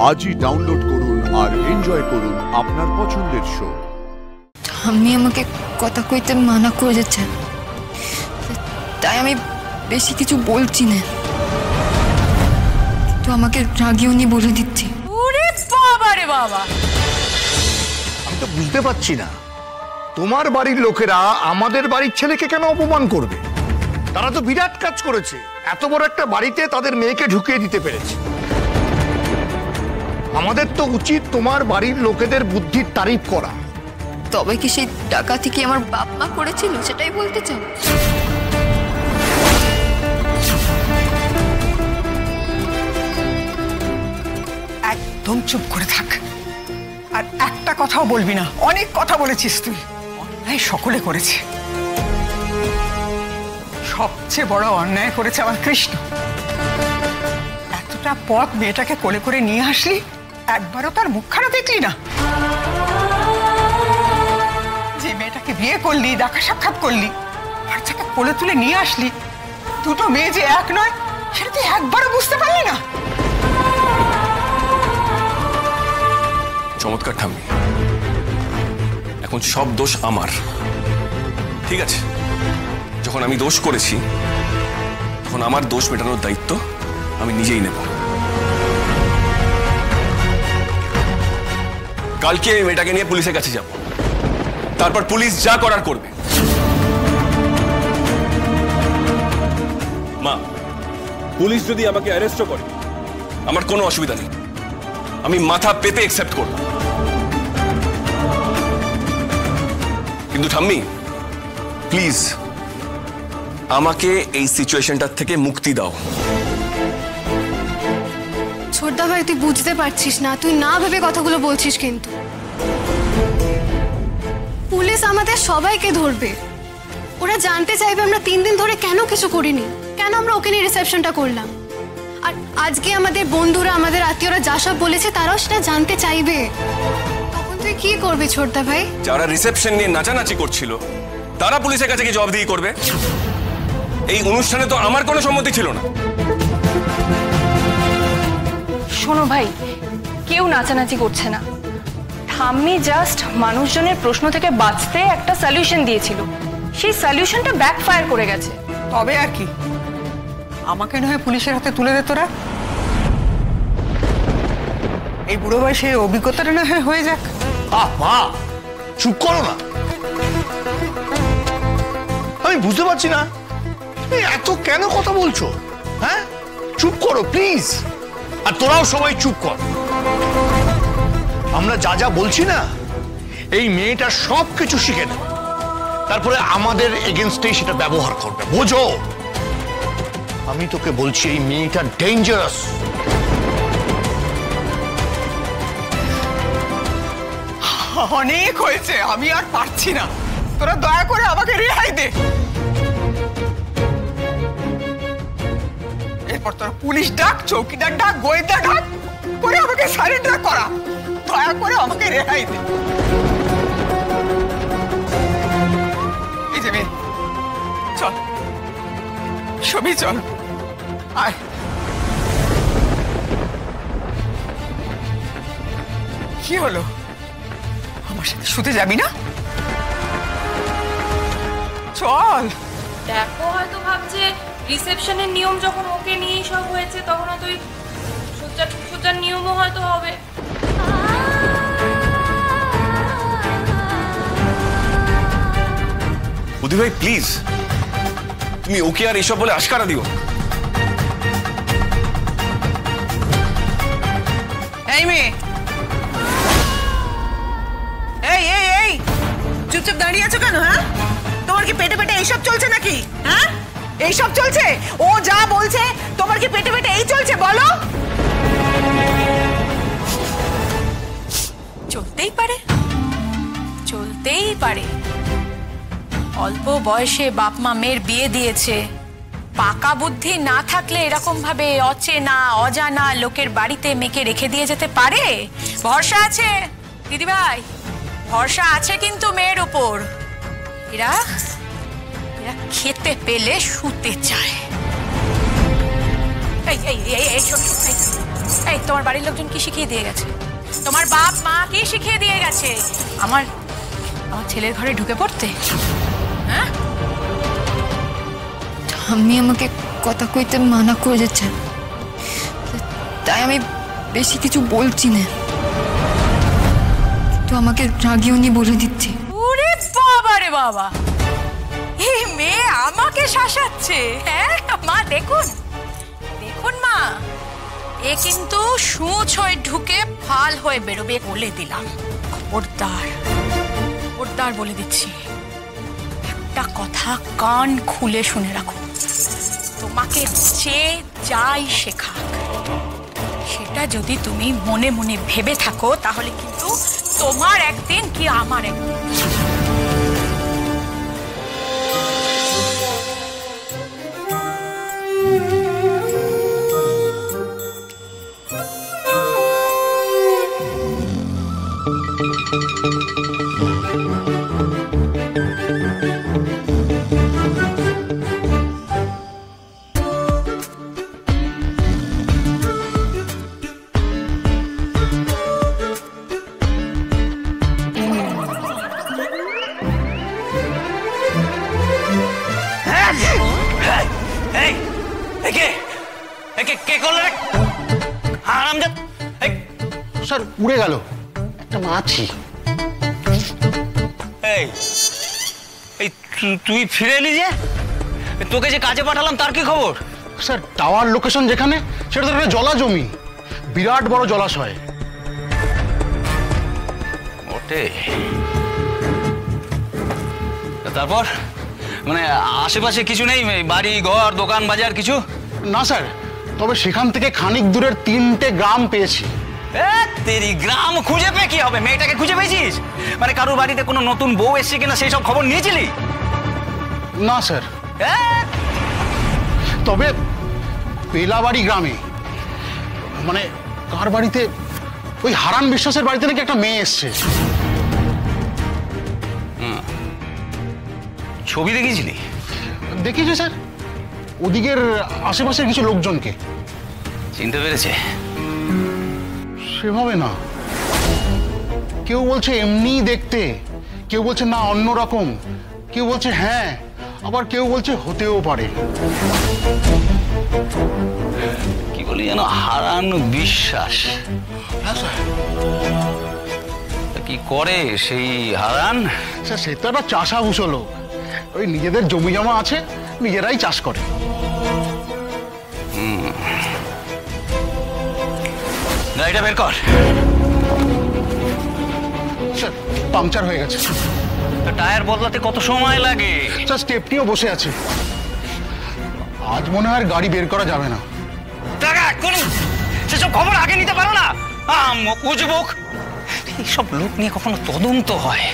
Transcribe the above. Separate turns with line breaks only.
আজই ডাউনলোড করুন আর এনজয় করুন আপনার পছন্দের শো।
আমি আমাকে কথা কইতে মানা করে যাচ্ছে, তাই আমি বেশি কিছু বলছি না, কিন্তু আমাকে রাগিও নি বলে দিচ্ছি।
ওরে বাবা রে বাবা,
আমি তো বুঝতে পারছি না তোমার বাড়ির লোকেরা আমাদের বাড়ির ছেলেকে কেন অপমান করবে। তারা তো বিরাট কাজ করেছে, এত বড় একটা বাড়িতে তাদের মেয়েকে ঢুকিয়ে দিতে পেরেছে। আমাদের তো উচিত তোমার বাড়ির লোকেদের বুদ্ধির তারিফ করা।
তবে কি সেই ডাকাতি কি আমার বাপ মা করেছিল সেটাই বলতে চাও?
একদম চুপ করে থাক, আর একটা কথাও বলবি না। অনেক কথা বলেছিস তুই, অন্যায় সকলে করেছে। সবচেয়ে বড় অন্যায় করেছে আমার কৃষ্ণ। এতটা পথ মেয়েটাকে কোলে করে নিয়ে আসলি, একবারও তার মুখখানা দেখলি না। যে মেয়েটাকে বিয়ে করলি, দেখা সাক্ষাৎ করলি, আর যাকে কোলে তুলে নিয়ে আসলি, দুটো মেয়ে যে এক নয় সেটা তুই একবারও বুঝতে পারলি না।
চমৎকার ঠাম্মি, এখন সব দোষ আমার। ঠিক আছে, যখন আমি দোষ করেছি তখন আমার দোষ মেটানোর দায়িত্ব আমি নিজেই নেব। কালকে আমি মেয়েটাকে নিয়ে পুলিশের কাছে যাব, তারপর পুলিশ যা করার করবে। মা, পুলিশ যদি আমাকে অ্যারেস্টও করে আমার কোনো অসুবিধা নেই, আমি মাথা পেতে অ্যাকসেপ্ট করব। কিন্তু ঠাম্মি প্লিজ আমাকে এই সিচুয়েশনটার থেকে মুক্তি দাও।
ছোটদা ভাই, তুই বুঝতে পারছিস না, তুই না ভেবে কথাগুলো বলছিস। কিন্তু পুলিশ আমাদের সবাইকে ধরবে। ওরা জানতে চাইবে আমরা 3 দিন ধরে কেন কিছু করিনি, কেন আমরা ওকে নিয়ে রিসেপশনটা করলাম। আর আজকে আমাদের বন্ধুরা, আমাদের আত্মীয়রা যা সব বলেছে তারাও সেটা জানতে চাইবে। তখন তুই কি করবি ছোটদা ভাই?
যারা রিসেপশন নিয়ে নাচানাচি করছিল তারা পুলিশের কাছে কি জবাবদিহি করবে? এই অনুষ্ঠানে তো আমার কোনো সম্মতি ছিল না।
শোনো ভাই, কেউ নাচানাচি করছে না। ঠাম্মি জাস্ট মানুষজনের প্রশ্ন থেকে বাঁচতে একটা সলিউশন দিয়েছিল, সেই সলিউশনটা ব্যাকফায়ার করে গেছে।
তবে আর কি, আমাকে নয় পুলিশের হাতে তুলে দে তোরা। এই বুড়ো বয়সে অভিজ্ঞতাটা না হয়ে যাক।
মা চুপ করো না, আমি বুঝতে পারছি না এত কেন কথা বলছো। হ্যাঁ, চুপ করো প্লিজ। আর তোরাও সবাই চুপ কর। আমরা যা যা বলছি না, এই মেয়েটা সব কিছু শিখে নেবে, তারপরে আমাদের এগেনস্টে সেটা ব্যবহার করবে, বোঝো? আমি তোকে বলছি এই মেয়েটা ডেঞ্জারাস।
অনেক হয়েছে, আমি আর পারছি না। তোরা দয়া করে আমাকে রেহাই দে। এরপর তোরা পুলিশ ডাক, চৌকিদার ডাক, গোয়েন্দা ডাক করে আমাকে সারেন্ডার করা। দয়া করে আমাকে রেহাই দে। এই যে মেয়ে, চল ছবি, চল আয়। কি হলো, আমার সাথে শুতে যাবি না? চল।
দেখো, হয়তো ভাবছে রিসেপশনের নিয়ম যখন ওকে নিয়েই সব হয়েছে, তখন হয়তো সজ্জার নিয়মও হয়তো হবে।
বুদ্ধি ভাই প্লিজ, তুমি ওকে আর এসব বলে আশকারা দিও।
এই মেয়ে, এই এই এই চুপচাপ দাঁড়িয়ে আছো কেন? হ্যাঁ, তোমার কি পেটে পেটে এইসব চলছে নাকি? হ্যাঁ, এইসব চলছে? ও যা বলছে তোমার কি পেটে পেটে এই চলছে? বলো।
চলতেই পারে, চলতেই পারে। অল্প বয়সে বাপ মা মেয়ের বিয়ে দিয়েছে, পাকা বুদ্ধি না থাকলে এরকম ভাবে অচেনা অজানা লোকের বাড়িতে মেয়েকে রেখে দিয়ে যেতে পারে? ভরসা আছে দিদিভাই, ভরসা আছে কিন্তু মেয়ের উপর। এরা খেতে পেলে শুতে চায়। এই এই এই এই এই তোমার বাড়ির লোকজন কি শিখিয়ে দিয়ে গেছে? তোমার বাপ মা কি শিখিয়ে দিয়ে গেছে? আমার আমার ছেলের ঘরে ঢুকে পড়তে? হ্যাঁ,
ঠাম্মি আমাকে কথা কইতে মানা করে যাচ্ছে, তাই আমি বেশি কিছু বলছি না, তো আমাকে রাগিও নি বলে দিচ্ছি।
ওরে বাবা রে বাবা, এই মেয়ে আমাকে শাসাচ্ছে। হ্যাঁ মা, দেখুন দেখুন মা, এ কিন্তু সূচ হয়ে ঢুকে ফাল হয়ে বেরোবে বলে দিলাম। খবরদার খবরদার বলে দিচ্ছি, একটা কথা কান খুলে শুনে রাখো, তোমাকে যে যাই শেখাক সেটা যদি তুমি মনে মনে ভেবে থাকো তাহলে কিন্তু তোমার একদিন কি আমার একদিন।
স্যার উড়ে গেল একটা মাছি।
এই এই তুই ফিরে এলি যে? তোকে যে কাজে পাঠালাম তার কি খবর?
স্যার টাওয়ার লোকেশন যেখানে সেটা তো একটা জলা জমি, বিরাট বড় জলাশয়।
ওটে, তারপর মানে আশেপাশে কিছু নেই, বাড়ি ঘর দোকান বাজার কিছু?
না স্যার, তবে সেখান থেকে খানিক দূরের 3টে গ্রাম পেয়েছি।
তেরি গ্রাম খুঁজে পেয়ে কি হবে? মেয়েটাকে খুঁজে পেয়েছিস? মানে কারোর বাড়িতে কোনো নতুন বউ এসছে কিনা সেই সব খবর নিয়েছিলি?
না স্যার, তবে পেলাবাড়ি গ্রামে মানে কার বাড়িতে, ওই হারান বিশ্বাসের বাড়িতে নাকি একটা মেয়ে এসছে।
ছবি দেখেছিলি?
দেখিয়েছে স্যার, ওদিকের আশেপাশের কিছু লোকজনকে।
চিনতে পেরেছে?
সেভাবে না, কেউ বলছে এমনি দেখতে, কেউ বলছে না অন্যরকম, কেউ বলছে হ্যাঁ, আবার কেউ বলছে হতেও পারে।
কি বলি যেন, হারান বিশ্বাস। কি করে সেই হারান?
স্যার সে তো একটা চাষাভুষো লোক, ওই নিজেদের জমি জমা আছে, নিজেরাই চাষ করে।
গাড়িটা বের কর।
স্যার পাংচার হয়ে গেছে।
টায়ার বদলাতে কত সময় লাগে?
স্যার স্টেপনিও বসে আছে, আজ মনে হয় আর গাড়ি বের করা যাবে না।
সেসব খবর আগে নিতে পারো না? উজবুক, এইসব লোক নিয়ে কখনো তদন্ত হয়?